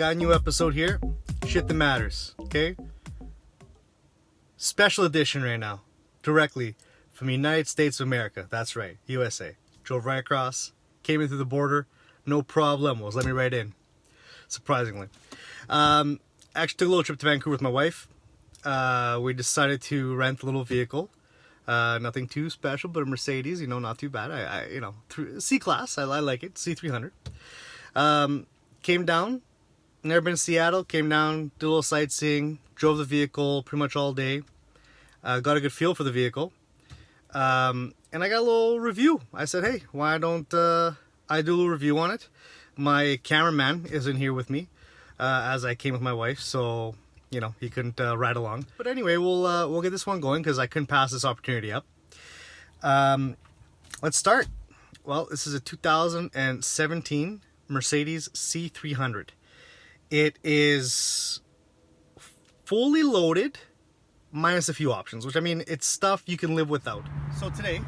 got a new episode here. Shit that matters, okay? Special edition right now. Directly from the United States of America. That's right, USA. Drove right across, came in through the border, no problemos. Let me right in. Surprisingly. Actually took a little trip to Vancouver with my wife. We decided to rent a little vehicle. Nothing too special, but a Mercedes, you know, not too bad. C-Class, I like it, C300. Came down, never been to Seattle, came down, did a little sightseeing, drove the vehicle pretty much all day. Got a good feel for the vehicle. And I got a little review. I said, hey, why don't I do a little review on it? My cameraman isn't here with me, as I came with my wife, so, you know, he couldn't ride along. But anyway, we'll get this one going because I couldn't pass this opportunity up. Let's start. Well, this is a 2017 Mercedes C300. It is fully loaded, minus a few options, which, I mean, it's stuff you can live without. So today,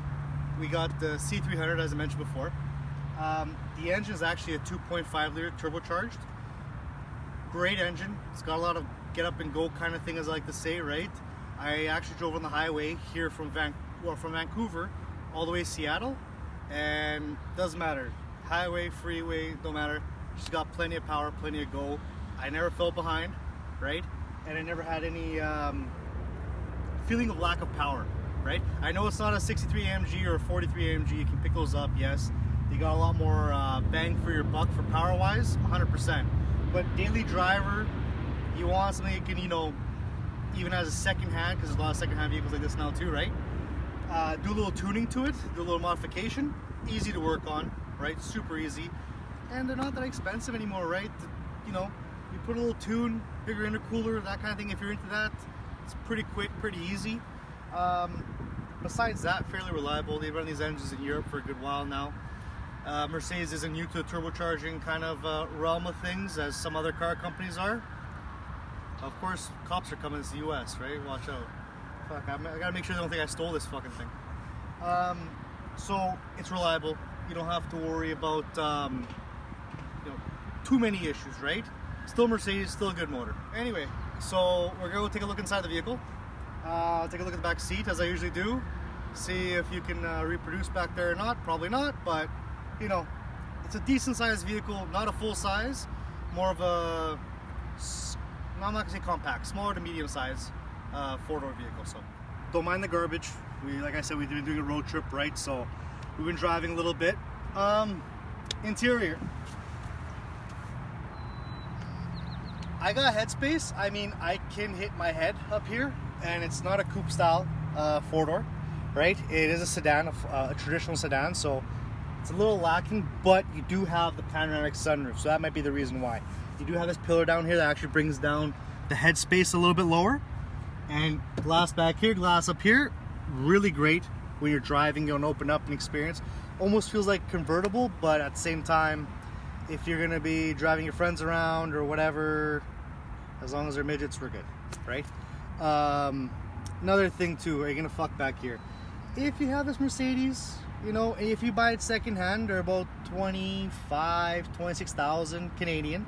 we got the C300, as I mentioned before. The engine is actually a 2.5 liter turbocharged. Great engine. It's got a lot of get up and go kind of thing, as I like to say, right? I actually drove on the highway here from Vancouver all the way to Seattle, and doesn't matter. Highway, freeway, don't matter. She's got plenty of power, plenty of go. I never fell behind, right? And I never had any feeling of lack of power, right? I know it's not a 63 AMG or a 43 AMG. You can pick those up, yes. You got a lot more bang for your buck for power-wise, 100%. But daily driver, you want something you can, you know, even as a second-hand, because there's a lot of second-hand vehicles like this now too, right? Do a little tuning to it, do a little modification. Easy to work on, right? Super easy. And they're not that expensive anymore, right? You know, you put a little tune, bigger intercooler, that kind of thing. If you're into that, it's pretty quick, pretty easy. Besides that, fairly reliable. They run these engines in Europe for a good while now. Mercedes isn't new to the turbocharging kind of realm of things, as some other car companies are. Of course, cops are coming to the US, right? Watch out. Fuck, I gotta make sure they don't think I stole this fucking thing. So, it's reliable. You don't have to worry about you know, too many issues, right? Still Mercedes, still a good motor. Anyway, so we're going to take a look inside the vehicle. Take a look at the back seat, as I usually do. See if you can reproduce back there or not. Probably not, but, you know, it's a decent sized vehicle, not a full size. More of a, no, I'm not going to say compact, smaller to medium size four-door vehicle. So don't mind the garbage. Like I said, we've been doing a road trip, right? So we've been driving a little bit. Interior. I got headspace. I mean, I can hit my head up here, and it's not a coupe style four-door, right? It is a sedan, a traditional sedan, so it's a little lacking, but you do have the panoramic sunroof, so that might be the reason why. You do have this pillar down here that actually brings down the headspace a little bit lower, and glass back here, glass up here. Really great when you're driving, you don't open up and experience. Almost feels like convertible, but at the same time, if you're gonna be driving your friends around or whatever, as long as they're midgets, we're good, right? Another thing too, are you gonna fuck back here? If you have this Mercedes, you know, if you buy it secondhand, they're about 26,000 Canadian,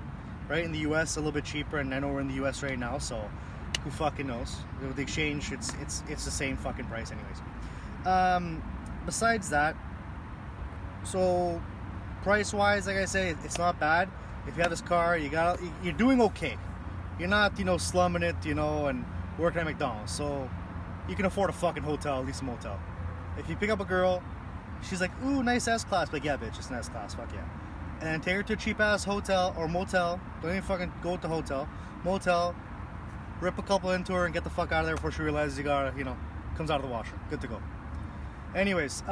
right? In the US, a little bit cheaper, and I know we're in the US right now, so who fucking knows? With the exchange, it's the same fucking price anyways. Besides that, so price-wise, like I say, it's not bad. If you have this car, you're doing okay. You're not, you know, slumming it, you know, and working at McDonald's. So you can afford a fucking hotel, at least a motel. If you pick up a girl, she's like, ooh, nice S-Class. Like, yeah, bitch, it's an S-Class, fuck yeah. And then take her to a cheap-ass hotel or motel. Don't even fucking go to hotel. Motel, rip a couple into her and get the fuck out of there before she realizes you got, you know, comes out of the washer. Good to go. Anyways,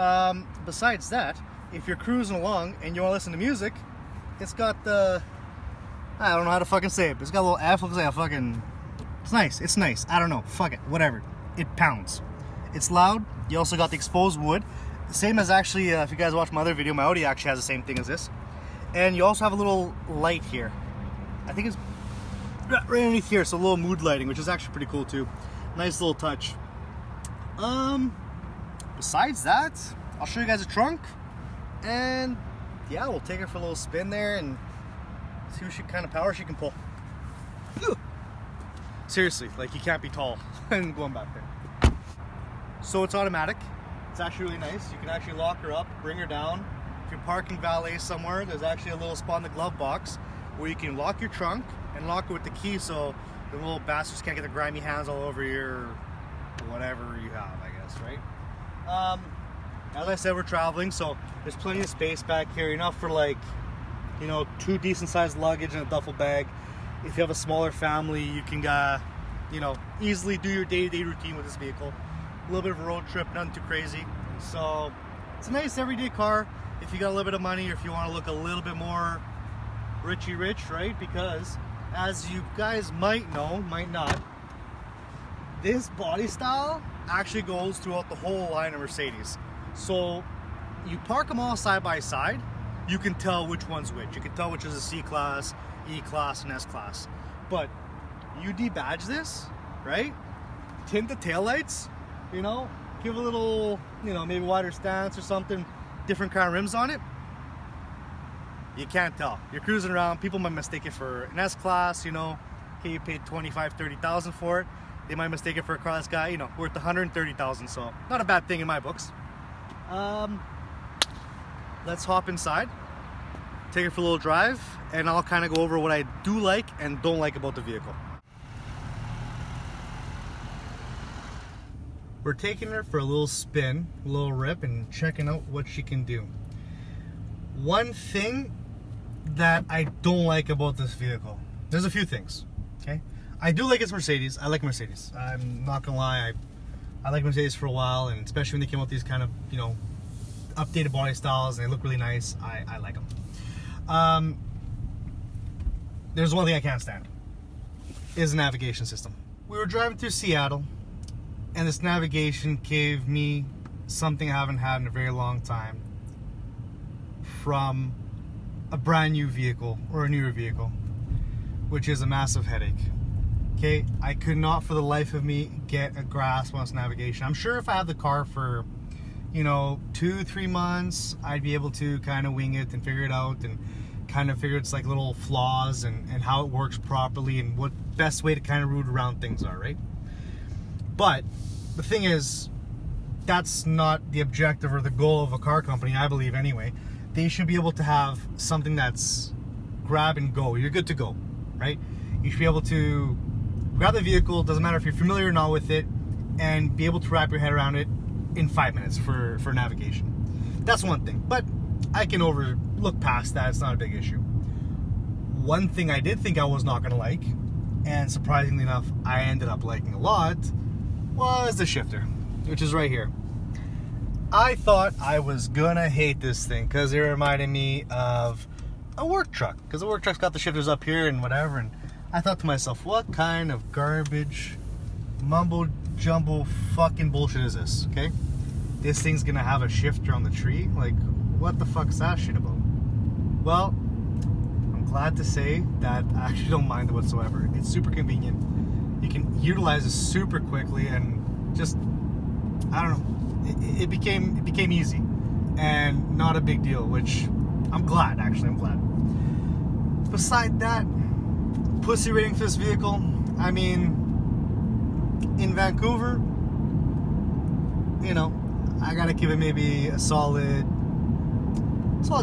besides that, if you're cruising along and you want to listen to music, it's got the, I don't know how to fucking say it, but it's got a little F, looks like a fucking, it's nice, I don't know, fuck it, whatever, it pounds. It's loud. You also got the exposed wood, same as actually, if you guys watch my other video, my Audi actually has the same thing as this. And you also have a little light here, I think it's right underneath here, so a little mood lighting, which is actually pretty cool too. Nice little touch. Besides that, I'll show you guys a trunk. And yeah, we'll take her for a little spin there and See what kind of power she can pull. Seriously, like you can't be tall and going back there. So it's automatic. It's actually really nice. You can actually lock her up, bring her down. If you're parking valet somewhere, there's actually a little spot in the glove box where you can lock your trunk and lock it with the key so the little bastards can't get their grimy hands all over your whatever you have, I guess, right? As I said, we're traveling, so there's plenty of space back here, enough for like, you know, 2 decent sized luggage and a duffel bag. If you have a smaller family, you can, you know, easily do your day-to-day routine with this vehicle. A little bit of a road trip, nothing too crazy. So it's a nice everyday car if you got a little bit of money, or if you want to look a little bit more richy rich, right? Because as you guys might know, might not, this body style actually goes throughout the whole line of Mercedes. So you park them all side by side, you can tell which one's which. You can tell which is a C-Class, E-Class, and S-Class. But you debadge this, right? Tint the taillights, you know, give a little, you know, maybe wider stance or something, different kind of rims on it. You can't tell. You're cruising around, people might mistake it for an S-Class, you know. Okay, you paid $25,000-$30,000 for it. They might mistake it for a car that's got, you know, worth $130,000, so not a bad thing in my books. Let's hop inside, take it for a little drive, and I'll kind of go over what I do like and don't like about the vehicle. We're taking her for a little spin, a little rip, and checking out what she can do. One thing that I don't like about this vehicle, there's a few things, okay? I do like it's Mercedes. I like Mercedes. I'm not gonna lie, I like Mercedes for a while, and especially when they came out with these kind of, you know, updated body styles and they look really nice, I like them. There's one thing I can't stand, is the navigation system. We were driving through Seattle, and this navigation gave me something I haven't had in a very long time from a brand new vehicle or a newer vehicle, which is a massive headache. Okay, I could not for the life of me get a grasp on this navigation. I'm sure if I had the car for, you know, 2-3 months, I'd be able to kind of wing it and figure it out and kind of figure its like little flaws and how it works properly and what best way to kind of root around things are, right? But the thing is, that's not the objective or the goal of a car company, I believe anyway. They should be able to have something that's grab and go. You're good to go, right? You should be able to grab the vehicle, doesn't matter if you're familiar or not with it, and be able to wrap your head around it in 5 minutes for navigation. That's one thing, but I can look past that. It's not a big issue. One thing I did think I was not gonna like, and surprisingly enough, I ended up liking a lot, was the shifter, which is right here. I thought I was gonna hate this thing because it reminded me of a work truck, because the work truck's got the shifters up here and whatever, and I thought to myself, what kind of garbage, mumbo jumbo fucking bullshit is this, okay? This thing's gonna have a shifter on the tree? Like, what the fuck's that shit about? Well, I'm glad to say that I actually don't mind it whatsoever. It's super convenient. You can utilize it super quickly, and just, I don't know, it became easy and not a big deal, which I'm glad, actually, I'm glad. Beside that, pussy rating for this vehicle, I mean, in Vancouver, you know, I gotta give it maybe a solid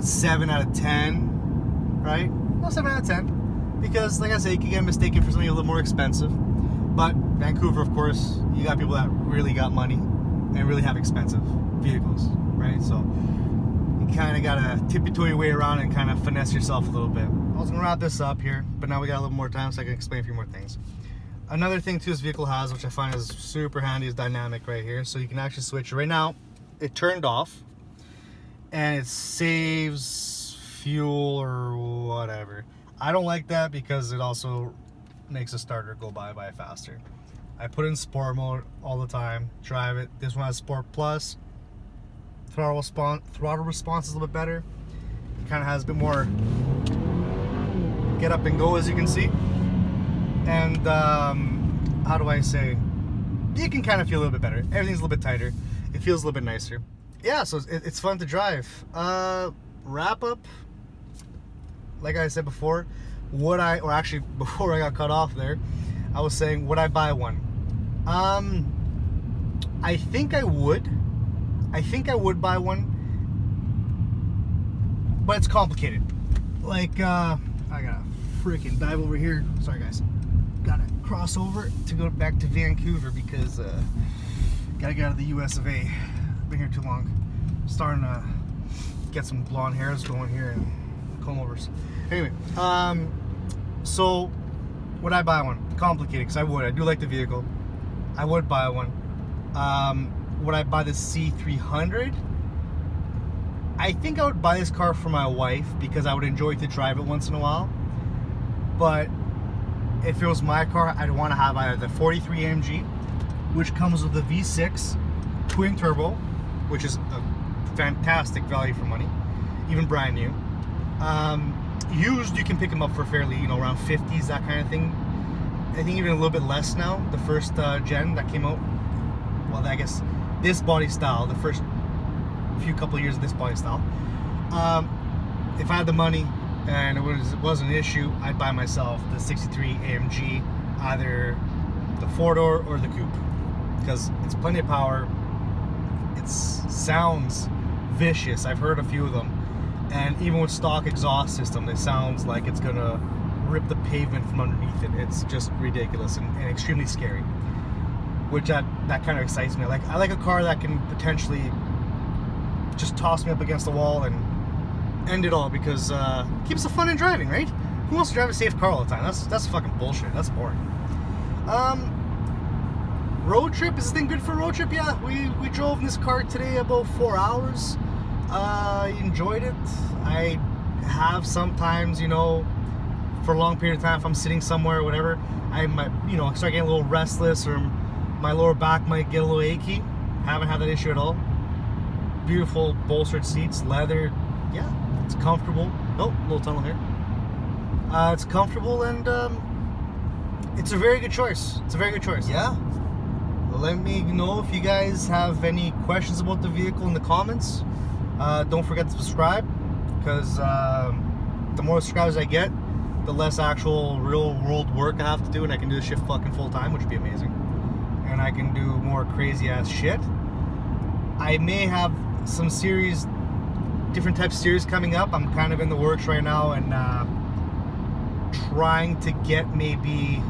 7 out of 10, right? No, 7 out of 10, because like I say, you can get mistaken for something a little more expensive. But Vancouver, of course, you got people that really got money and really have expensive vehicles, right? So you kind of gotta tippy-toe your way around and kind of finesse yourself a little bit. I was gonna wrap this up here, but now we got a little more time so I can explain a few more things. Another thing too this vehicle has, which I find is super handy, is dynamic right here. So you can actually switch. Right now, it turned off, and it saves fuel or whatever. I don't like that because it also makes the starter go by faster. I put it in sport mode all the time, drive it. This one has Sport Plus. Throttle response is a little bit better. It kind of has a bit more get up and go, as you can see. And how do I say, you can kind of feel a little bit better. Everything's a little bit tighter. It feels a little bit nicer. Yeah, so it's fun to drive. Wrap up, like I said before, would I, or actually before I got cut off there, I was saying, would I buy one? I think I would. I think I would buy one, but it's complicated. Like, I gotta freaking dive over here. Sorry guys. Gotta cross over to go back to Vancouver because gotta get out of the US of A. Been here too long. Starting to get some blonde hairs going here and comb overs. Anyway, so would I buy one? Complicated, because I would. I do like the vehicle. I would buy one. Would I buy the C300? I think I would buy this car for my wife because I would enjoy to drive it once in a while. But if it was my car, I'd want to have either the 43 AMG, which comes with the V6 twin turbo, which is a fantastic value for money, even brand new. Used, you can pick them up for fairly, you know, around 50s, that kind of thing. I think even a little bit less now. The first gen that came out, well, I guess this body style, the first few couple of years of this body style. If I had the money and it wasn't an issue, I'd buy myself the 63 AMG, either the 4-door or the coupe, because it's plenty of power. It sounds vicious. I've heard a few of them, and even with stock exhaust system, it sounds like it's gonna rip the pavement from underneath it. It's just ridiculous and extremely scary, which that kind of excites me. I like a car that can potentially just toss me up against the wall and end it all, because it keeps the fun in driving, right? Who wants to drive a safe car all the time? That's fucking bullshit. That's boring. Road trip, is this thing good for a road trip? Yeah, we drove in this car today about 4 hours. I enjoyed it. I have sometimes, you know, for a long period of time, if I'm sitting somewhere or whatever, I might, you know, start getting a little restless, or my lower back might get a little achy. Haven't had that issue at all. Beautiful bolstered seats, leather. Yeah, it's comfortable. Oh, little tunnel here. It's comfortable, and it's a very good choice. It's a very good choice. Yeah. Let me know if you guys have any questions about the vehicle in the comments. Don't forget to subscribe, because the more subscribers I get, the less actual real world work I have to do, and I can do this shit fucking full time, which would be amazing. And I can do more crazy ass shit. I may have some series, different types of series coming up. I'm kind of in the works right now, and trying to get maybe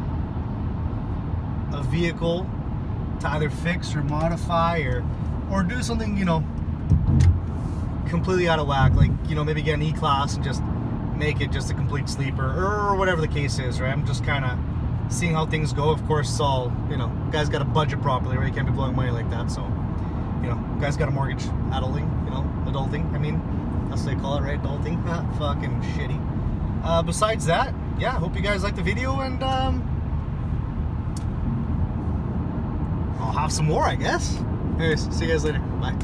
a vehicle to either fix or modify, or do something, you know, completely out of whack, like, you know, maybe get an E-Class and just make it just a complete sleeper, or whatever the case is, right? I'm just kind of seeing how things go. Of course, it's all, you know, guys got to budget properly, right? You can't be blowing money like that. So, you know, guys got a mortgage, adulting, you know, adulting, I mean, that's what they call it, right? Adulting. Fucking shitty. Besides that, yeah, hope you guys liked the video, and I'll have some more, I guess. Anyways, see you guys later. Bye.